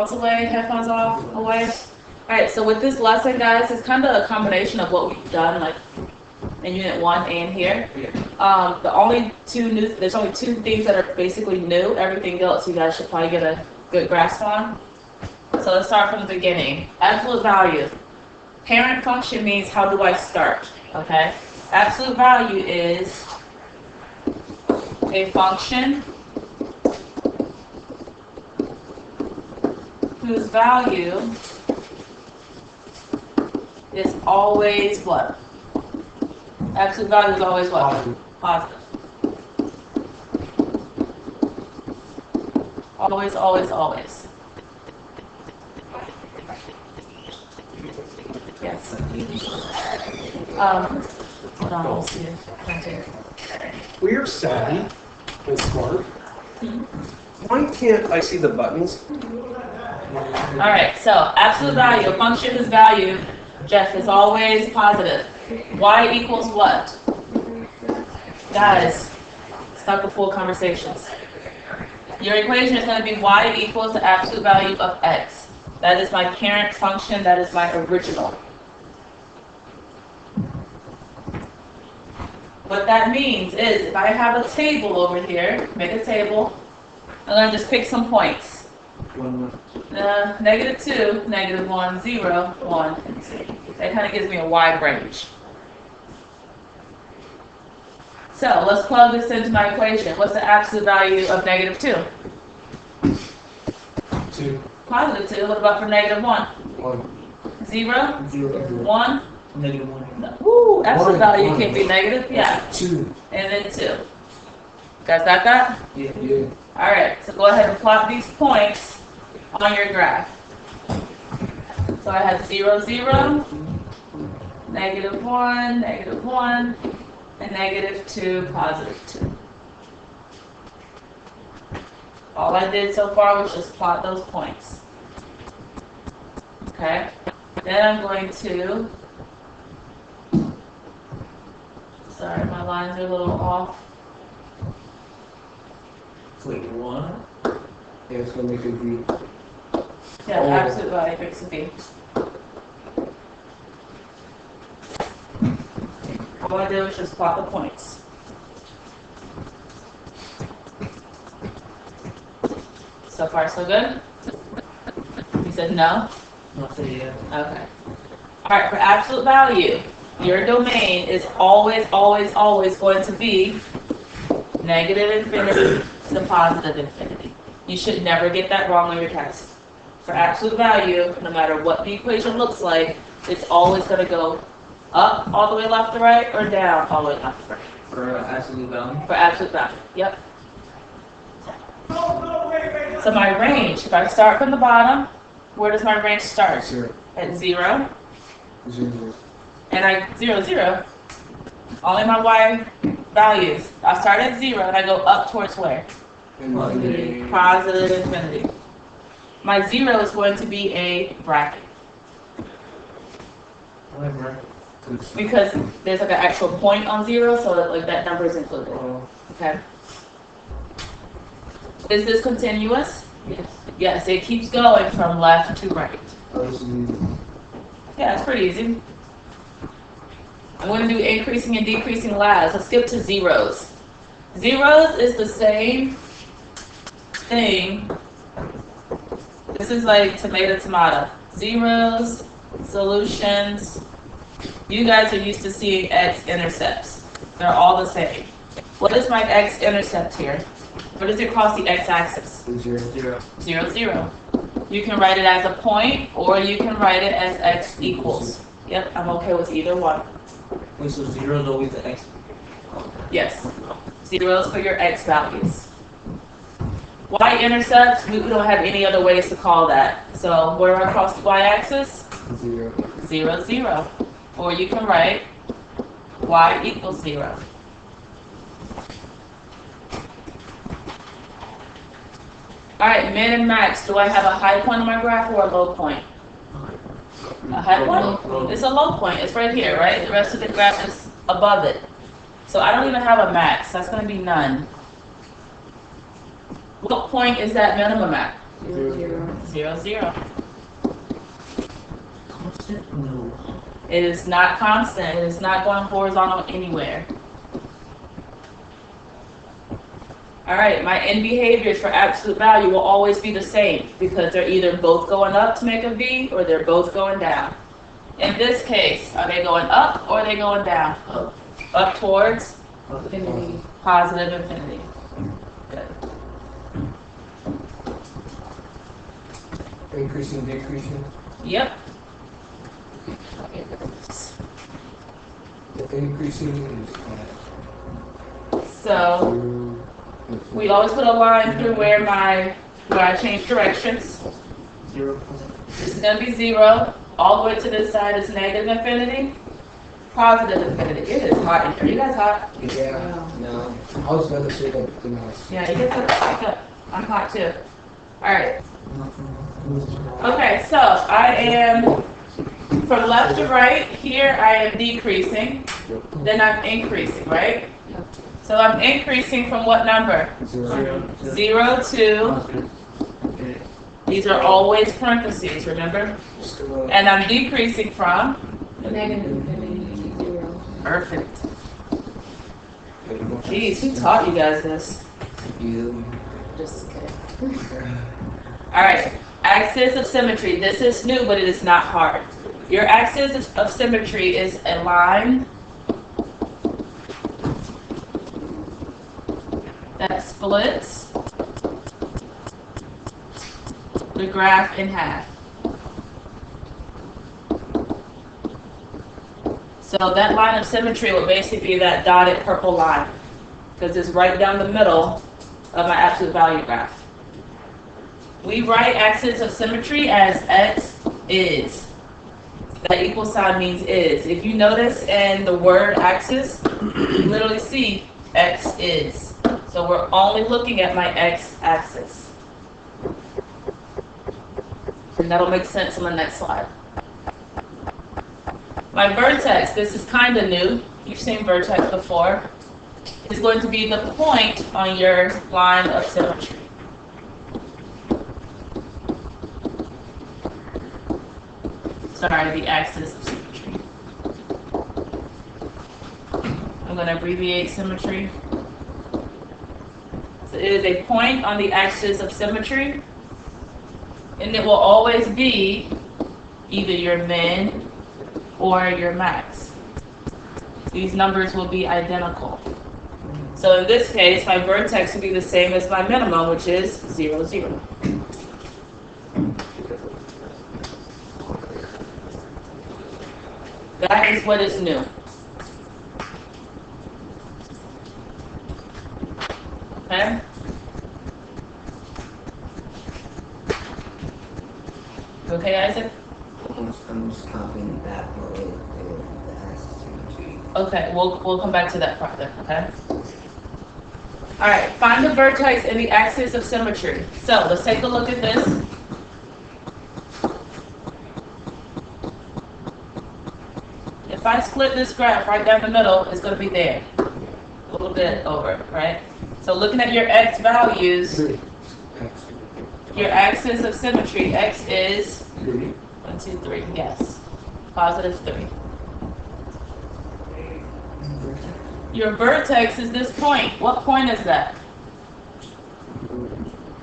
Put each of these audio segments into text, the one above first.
away, headphones off, away. All right, so with this lesson, guys, it's kind of a combination of what we've done, like in Unit 1 and here. There's only two things that are basically new. Everything else you guys should probably get a good grasp on. So let's start from the beginning. Absolute value. Parent function means how do I start, okay? Absolute value is a function whose value is always what? Absolute value is always what? Positive. Always, always, always. Yes. Hold on, let's see. We are savvy and smart. Why can't I see the buttons? All right, so absolute value, a function whose value, Jeff, is always positive. Y equals what? Guys, start the full conversations. Your equation is going to be y equals the absolute value of x. That is my parent function, that is my original. What that means is if I have a table over here, make a table, I'm going to just pick some points. -2, -1, 0, 1, and 2. That kind of gives me a wide range. So let's plug this into my equation. What's the absolute value of -2? 2. Positive 2. What about for -1? 1. 0? 0. 1? -1. Woo! Absolute One. value can't be negative. Yeah. 2. And then 2. Guys got that? Yeah. Yeah. All right. So go ahead and plot these points on your graph. So I have 0, 0, -1, -1, and -2, +2. All I did so far was just plot those points. Okay. Then I'm going to, sorry, my lines are a little off. Wait, 1. Yeah, it's going to make it B. Yeah, Oh. absolute value makes a B. All I did was just plot the points. So far, so good? You said no? Not say yeah. Okay. All right, for absolute value, your domain is always, always, always going to be negative infinity to positive infinity. You should never get that wrong on your test. For absolute value, no matter what the equation looks like, it's always going to go up all the way left to right or down all the way left to right. For absolute value. For absolute value, yep. So my range, if I start from the bottom, where does my range start? 0. At 0. 0. And 0, 0. Only my y values. I start at 0 and I go up towards where? Infinity. Positive infinity. My 0 is going to be a bracket Whatever. because there's like an actual point on 0, so that, like that number is included. Okay. Is this continuous? Yes. Yes, it keeps going from left to right. This is easy. Yeah, it's pretty easy. I'm going to do increasing and decreasing last. Let's skip to zeros. Zeros is the same thing. This is like tomato, tomato. Zeros, solutions. You guys are used to seeing x-intercepts. They're all the same. What is my x-intercept here? What is it across the x-axis? 0. 0. 0, 0. You can write it as a point, or you can write it as x equals. Yep, I'm okay with either one. Wait, so 0 is always the x. Yes. Zeros for your x values. Y-intercept, we don't have any other ways to call that. So where across the y-axis? 0. 0, 0. Or you can write y equals 0. All right, min and max. Do I have a high point on my graph or a low point? A high point? It's a low point. It's right here, right? The rest of the graph is above it. So I don't even have a max. That's going to be none. What point is that minimum at? 0, 0. Constant? No. It is not constant. It is not going horizontal anywhere. All right, my end behaviors for absolute value will always be the same because they're either both going up to make a V or they're both going down. In this case, are they going up or are they going down? Up. Up towards Infinity. positive infinity. Good. Increasing, decreasing. Yep. Increasing is So we always put a line through where I change directions. 0. This is gonna be 0. All the way to this side is negative infinity, positive infinity. It is hot in here. You guys hot? Yeah, no. I was going to say that the mouse. Yeah, you guys have to speak up. I'm hot too. All right. Okay, so I am from left to right. Here I am decreasing. Then I'm increasing, right? So I'm increasing from what number? 0. 0 to. These are always parentheses, remember? And I'm decreasing from? Negative infinity, 0. Perfect. Jeez, who taught you guys this? You. Just kidding. All right, axis of symmetry. This is new, but it is not hard. Your axis of symmetry is a line that splits the graph in half. So that line of symmetry will basically be that dotted purple line because it's right down the middle of my absolute value graph. We write axis of symmetry as x is. That equal sign means is. If you notice in the word axis, you literally see x is. So we're only looking at my x-axis. And that'll make sense on the next slide. My vertex, this is kind of new. You've seen vertex before. Is going to be the point on your line of symmetry. Sorry, the axis of symmetry. I'm going to abbreviate symmetry. So it is a point on the axis of symmetry, and it will always be either your min or your max. These numbers will be identical. So in this case, my vertex will be the same as my minimum, which is 0, 0. That is what is new. Okay? You okay, Isaac? I'm just copying that part of the axis symmetry. Okay, we'll come back to that part then, okay? Alright, find the vertex in the axis of symmetry. So let's take a look at this. If I split this graph right down the middle, it's going to be there. A little bit over, right? So looking at your x values, your axis of symmetry, x is 1, 2, 3, yes. Positive 3. Your vertex is this point. What point is that?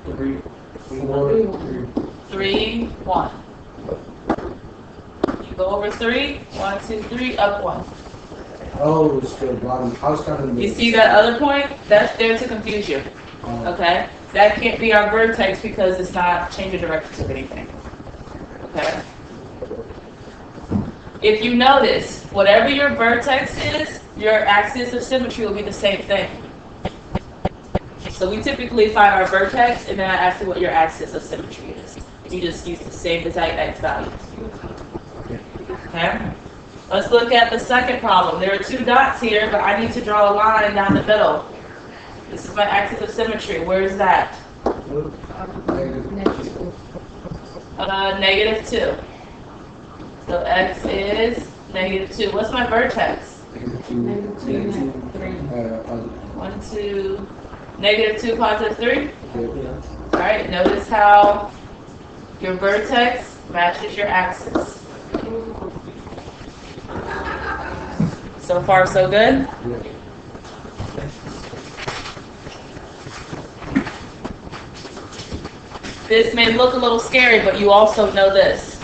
3, 3, 1. You go over 3, 1, 2, 3, up 1. Oh, it's the bottom. I was counting the. You see that other point? That's there to confuse you. Okay? That can't be our vertex because it's not changing directions of anything. Okay? If you notice, whatever your vertex is, your axis of symmetry will be the same thing. So we typically find our vertex and then I ask you what your axis of symmetry is. You just use the same exact x values. Okay? Let's look at the second problem. There are 2 dots here, but I need to draw a line down the middle. This is my axis of symmetry. Where is that? Negative 2. So x is negative 2. What's my vertex? Negative 2, negative 3. 1, 2, negative 2, positive 3? Alright, notice how your vertex matches your axis. So far, so good? This may look a little scary, but you also know this.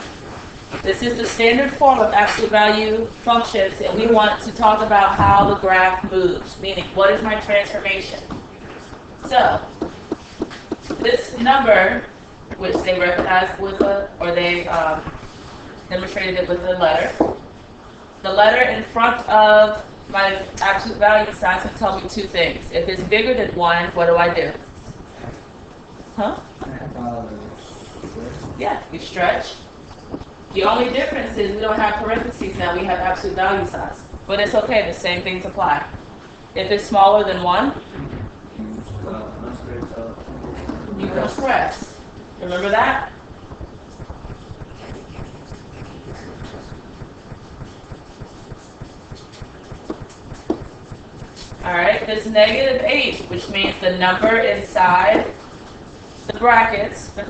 This is the standard form of absolute value functions, and we want to talk about how the graph moves, meaning what is my transformation. So, this number, which they recognized with they demonstrated it with a letter. The letter in front of my absolute value sign can tell me two things. If it's bigger than 1, what do I do? Huh? Yeah, you stretch. The only difference is we don't have parentheses now, we have absolute value signs. But it's okay, the same things apply. If it's smaller than 1, you compress. Remember that? Alright, there's -h, which means the number inside the brackets, the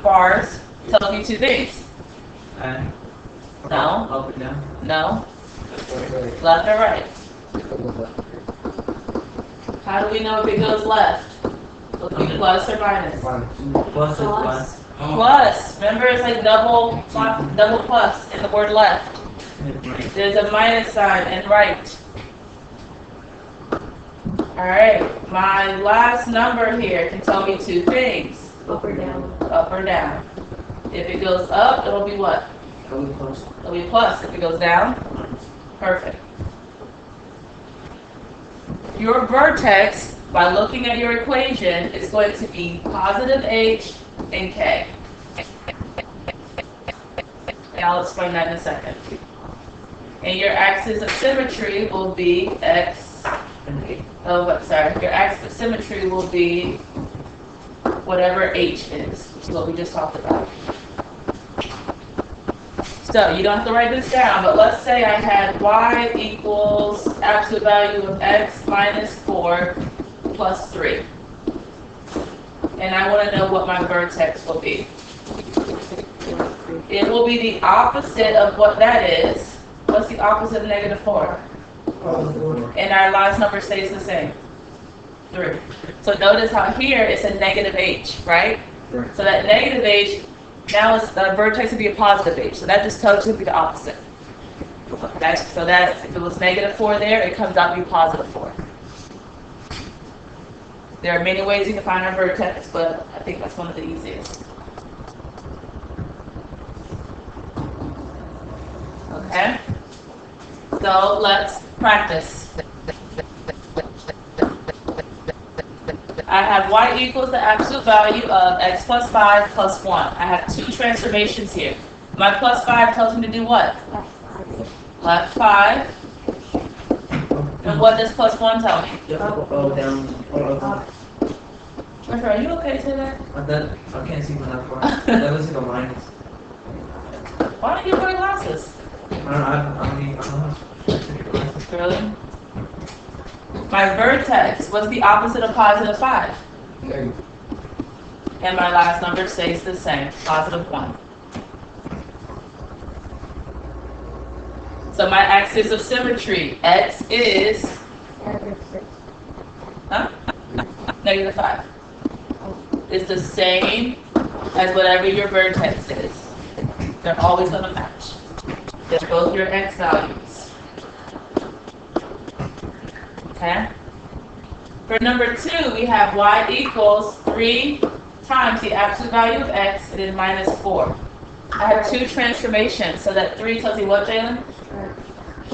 bars, tells me two things. No. Up and down. No. Left or right? How do we know if it goes left? Will it be plus or minus? Plus is plus. Plus. Remember, it's like double plus in the word left. There's a minus sign and right. Alright, my last number here can tell me two things. Up or down. Up or down. If it goes up, it'll be what? It'll be plus. If it goes down, perfect. Your vertex, by looking at your equation, is going to be positive h and k. And I'll explain that in a second. And your axis of symmetry will be x. Your axis of symmetry will be whatever h is, which is what we just talked about. So you don't have to write this down, but let's say I had y equals absolute value of x minus 4 plus 3. And I want to know what my vertex will be. It will be the opposite of what that is. What's the opposite of -4? And our last number stays the same. 3. So notice how here it's a -h, right? So that -h, now it's the vertex would be a positive h. So that just tells you to be the opposite. Okay? So that if it was -4 there, it comes out to be +4. There are many ways you can find our vertex, but I think that's one of the easiest. Okay? So let's practice. I have y equals the absolute value of x plus 5 plus 1. I have two transformations here. My plus 5 tells me to do what? Left 5. And what does plus 1 tell me? Up, down, up. Are you okay today? I can't see from that far. That looks like a minus. Why don't you wear glasses? I don't know. Really? My vertex, what's the opposite of +5? And my last number stays the same, +1. So my axis of symmetry, x is -5. It's the same as whatever your vertex is. They're always going to match. They're both your x values. Okay? For number 2, we have y equals 3 times the absolute value of x, and then -4. I have two transformations, so that 3 tells me what, Jalen?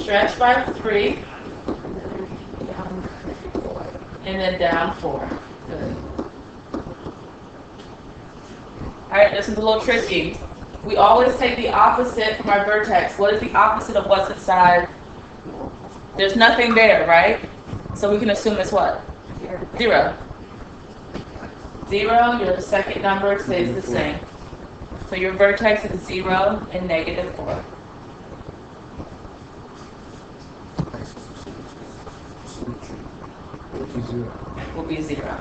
Stretch by 3, and then down 4. Good. Alright, this is a little tricky. We always take the opposite from our vertex. What is the opposite of what's inside? There's nothing there, right? So we can assume it's what? 0. 0, your second number stays the same. So your vertex is 0 and -4. Will be 0.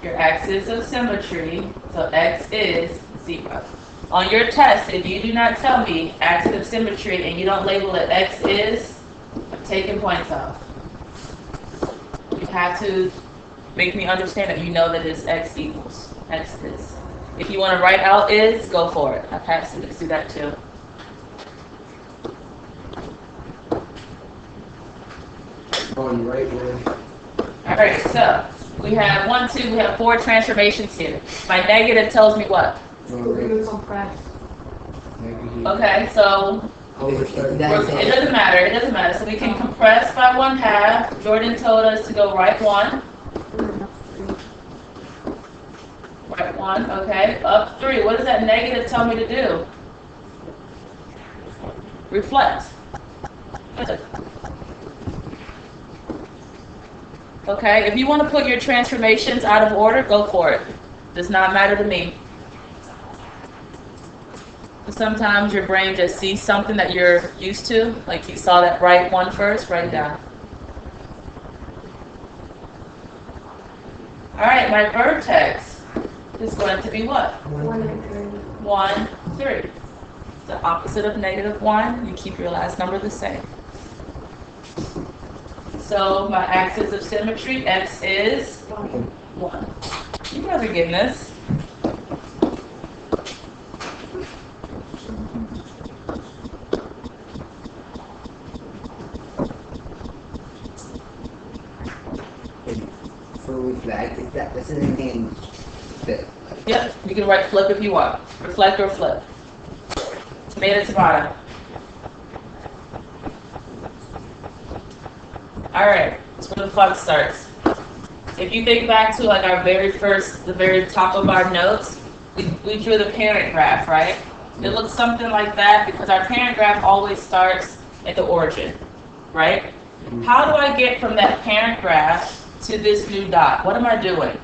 your axis of symmetry, so x is 0. On your test, if you do not tell me axis of symmetry and you don't label it x is, I'm taking points off. You have to make me understand that you know that it's x equals, x is. If you want to write out is, go for it. I've had students do that too. On right where. Alright, so we have 1, 2, we have 4 transformations here. My negative tells me what? We're gonna compress. Okay, so it doesn't matter, it doesn't matter. So we can compress by 1/2. Jordan told us to go right 1. Right 1, okay. Up 3, what does that negative tell me to do? Reflect. Okay, if you want to put your transformations out of order, go for it. Does not matter to me. Sometimes your brain just sees something that you're used to, like you saw that right 1 first, write it down. All right, my vertex is going to be what? 1 and 3. 1, 3. The opposite of -1, you keep your last number the same. So my axis of symmetry, x is 1. You guys are getting this. For reflect, is that this is anything that Yep, you can write flip if you want. Reflect or flip. Tomato, tomato. Alright, that's where the fun starts. If you think back to like our very first, the very top of our notes, we drew the parent graph, right? It looks something like that because our parent graph always starts at the origin, right? How do I get from that parent graph to this new dot? What am I doing?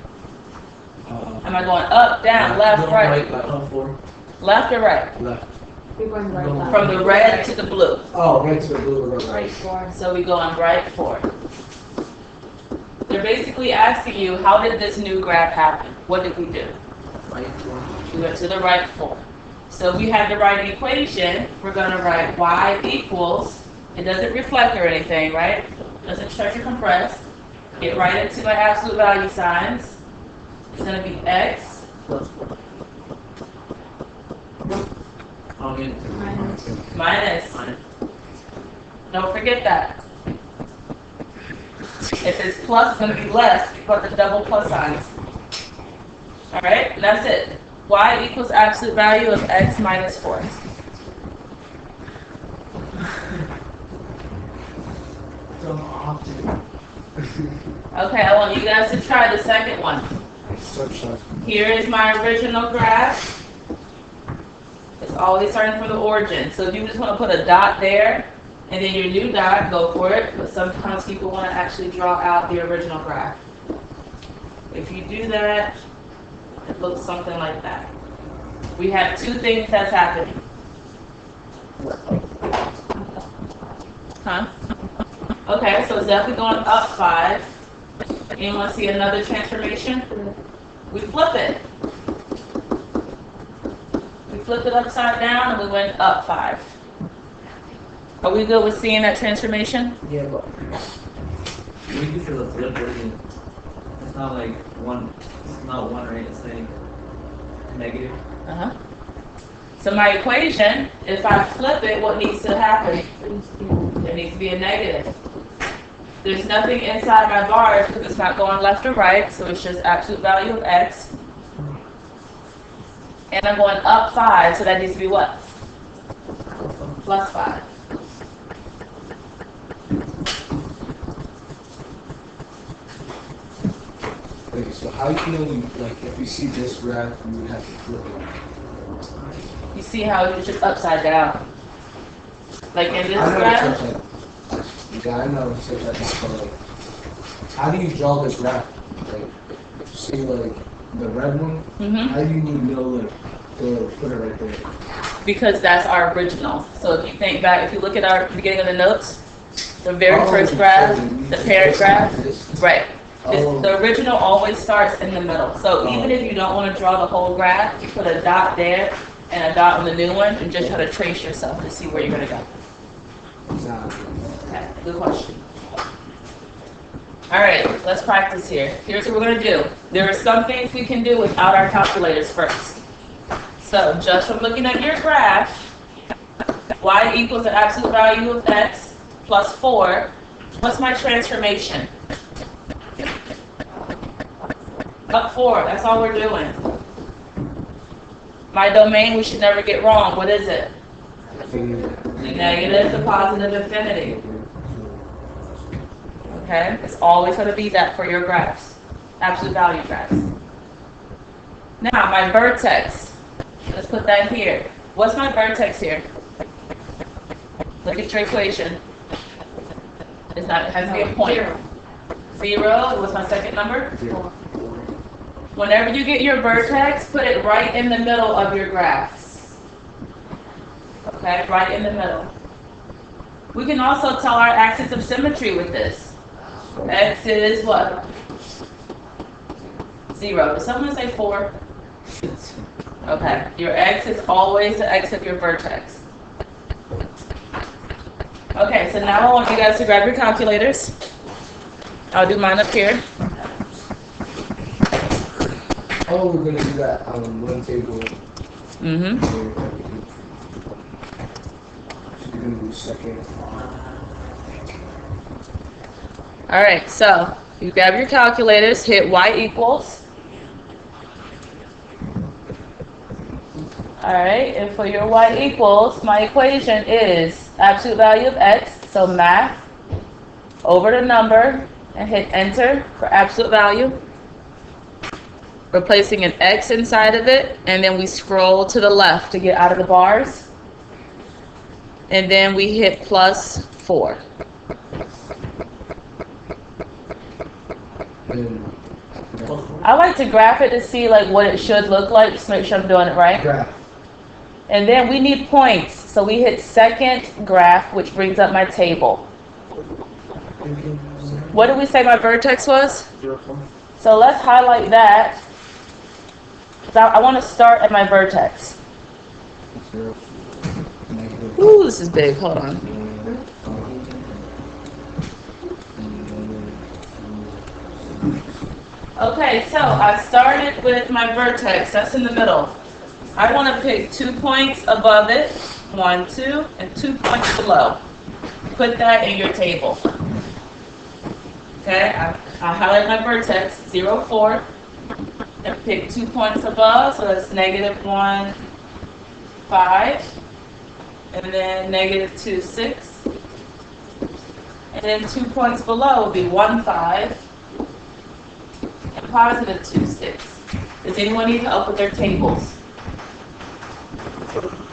Am I going up, down, left, right? Left or right? Left. We're going right left. From the red to the blue. Oh, right to the blue, we're going Right right. 4. So we go on right 4. They're basically asking you, how did this new graph happen? What did we do? We went to the right 4. So we had to write an equation. We're going to write y equals, it doesn't reflect or anything, right? Doesn't start to compress. Get right into my absolute value signs. It's going to be x minus. Don't forget that. If it's plus, it's going to be less. You put the double plus signs. All right, and that's it. Y equals absolute value of x minus 4. Okay, I want you guys to try the second one. Here is my original graph. It's always starting from the origin. So if you just want to put a dot there, and then your new dot, go for it. But sometimes people want to actually draw out the original graph. If you do that, it looks something like that. We have 2 things that's happening. Huh? Okay, so it's definitely going up 5. You want to see another transformation? We flip it. We flipped it upside down and we went up 5. Are we good with seeing that transformation? yeah, but We do for the flip version. It's not like 1, it's not 1, right? It's like negative. Uh-huh. So my equation, if I flip it, what needs to happen? There needs to be a negative. There's nothing inside my bars because it's not going left or right, so it's just absolute value of x. And I'm going up 5, so that needs to be what? Plus 5. Okay, so how do you know, like, if you see this graph, you would have to flip it? You see how it's just upside down? Like in this I know graph? it's like, yeah, I know it's like, but like, how do you draw this graph? Like, see, like, the red one, Mm-hmm. how do you know, like, to put it right there? Because that's our original. So if you think back, if you look at our beginning of the notes, the very Oh, first graph, so the parent graph, this- right? Oh. The original always starts in the middle. So even if you don't want to draw the whole graph, you put a dot there and a dot on the new one and just try to trace yourself to see where you're going to go. Okay, good question. All right, let's practice here. Here's what we're going to do. There are some things we can do without our calculators first. So just from looking at your graph, y equals the absolute value of x plus 4. What's my transformation? Up 4, that's all we're doing. My domain, we should never get wrong. What is it? Negative to positive infinity. Okay, it's always going to be that for your graphs, absolute value graphs. Now, my vertex, let's put that here. What's my vertex here? Look at your equation. It has to be a point. 0, what's my second number? 0. Whenever you get your vertex, put it right in the middle of your graphs. Okay, right in the middle. We can also tell our axis of symmetry with this. X is what? 0. Did someone say 4? Okay, your x is always the x of your vertex. Okay, so now I want you guys to grab your calculators. I'll do mine up here. Oh, we're gonna do that on one table. Mm-hmm. So you're gonna do second. All right, so you grab your calculators, hit y equals. All right, and for your y equals, my equation is absolute value of x, so math over the number, and hit enter for absolute value. We're placing an x inside of it, and then we scroll to the left to get out of the bars. And then we hit plus 4. I like to graph it to see like what it should look like, just to make sure I'm doing it right. Graph. And then we need points, so we hit second graph, which brings up my table. What did we say my vertex was? 0. So let's highlight that. So I want to start at my vertex. 0. Negative. Ooh, this is big. Hold on. Okay, so I started with my vertex. That's in the middle. I want to pick 2 points above it, 1, 2, and 2 points below. Put that in your table. Okay, I highlight my vertex, 0, 4, and pick 2 points above, so that's negative 1, 5, and then negative 2, 6. And then 2 points below would be 1, 5, and positive 2, 6. Does anyone need help with their tables?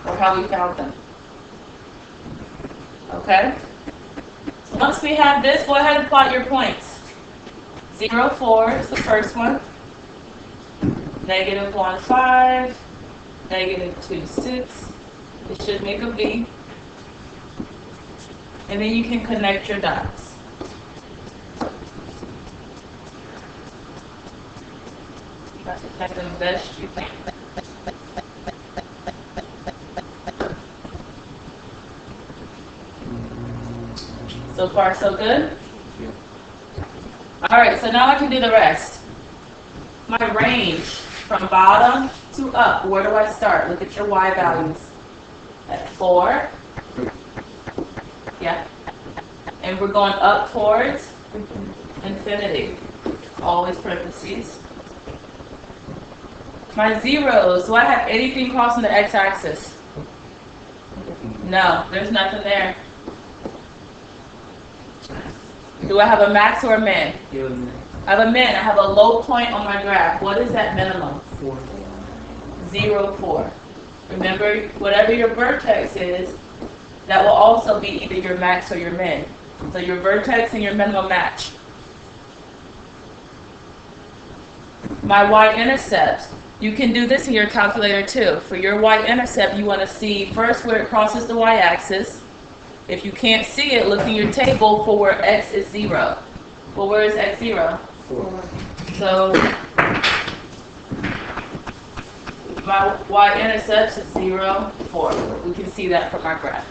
Or how we found them? Okay? So once we have this, go ahead and plot your points. 0, 4 is the first one. Negative 1, 5. Negative 2, 6. It should make a V. And then you can connect your dots. That's the best you can. So far, so good? Yeah. All right, so now I can do the rest. My range from bottom to up, where do I start? Look at your y values. At 4. Yeah. And we're going up towards infinity. Always parentheses. My zeros, do I have anything crossing the x-axis? No, there's nothing there. Do I have a max or a min? I have a min. I have a low point on my graph. What is that minimum? 0, 4. Remember, whatever your vertex is, that will also be either your max or your min. So your vertex and your minimum match. My y-intercept. You can do this in your calculator too. For your y-intercept, you want to see first where it crosses the y-axis. If you can't see it, look in your table for where x is 0. Well, where is x 0? 4. So my y-intercept is 0, 4. We can see that from our graph.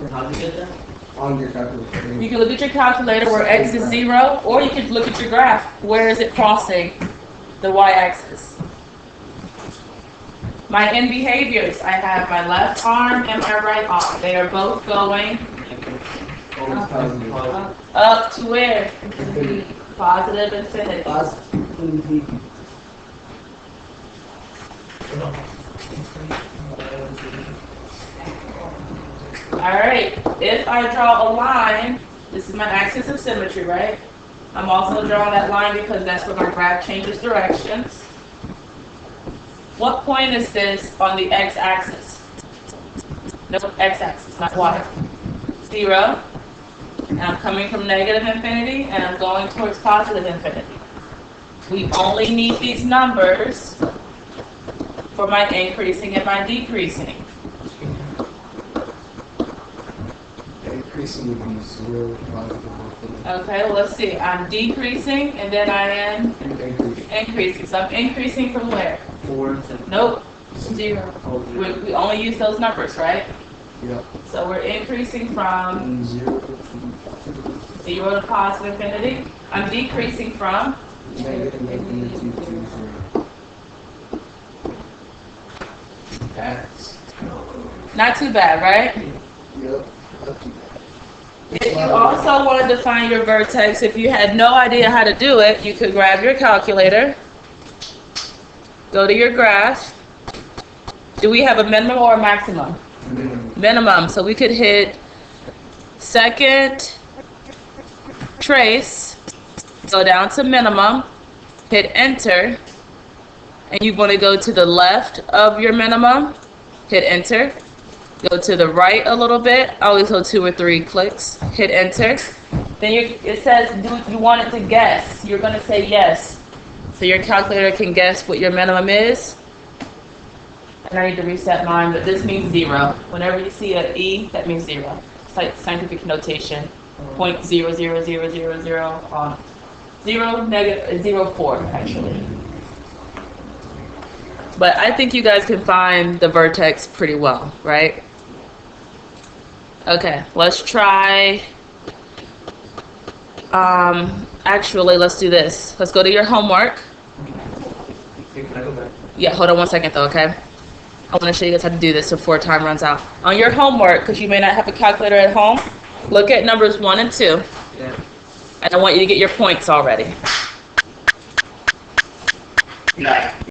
How'd you get that? On your calculator. You can look at your calculator where x is 0, or you can look at your graph. Where is it crossing the y-axis? My end behaviors, I have my left arm and my right arm. They are both going Always positive. up to where? Infinity. Positive infinity. Alright, if I draw a line, this is my axis of symmetry, right? I'm also drawing that line because that's where my graph changes directions. What point is this on the x-axis? No, x-axis, not y. 0. And I'm coming from negative infinity and I'm going towards positive infinity. We only need these numbers for my increasing and my decreasing. Increasing would be 0, positive, infinity. Okay, well, let's see. I'm decreasing and then I am Increasing. increasing. So I'm increasing from where? 4 to Nope, 0. oh, We only use those numbers, right? Yep. So we're increasing from 0 to 0 to positive infinity. I'm decreasing from negative infinity to 0. That's. not too bad, right? Yep. Not too bad. If you also wanted to find your vertex, if you had no idea how to do it, you could grab your calculator, go to your graph. Do we have a minimum or a maximum? Minimum. So we could hit second trace, go down to minimum, hit enter, and you want to go to the left of your minimum, hit enter. Go to the right a little bit. I always go 2 or 3 clicks. Hit enter. Then it says, do you want it to guess? You're going to say yes. So your calculator can guess what your minimum is. And I need to reset mine, but this means 0. Whenever you see an E, that means 0. It's like scientific notation. 0.00000 on 0, negative, 0.4 actually. But I think you guys can find the vertex pretty well, right? Okay, let's try, actually, let's do this. Let's go to your homework. Hey, can I go back? Yeah, hold on 1 second though, okay? I want to show you guys how to do this before time runs out. On your homework, because you may not have a calculator at home, look at numbers 1 and 2, Yeah. and I want you to get your points already.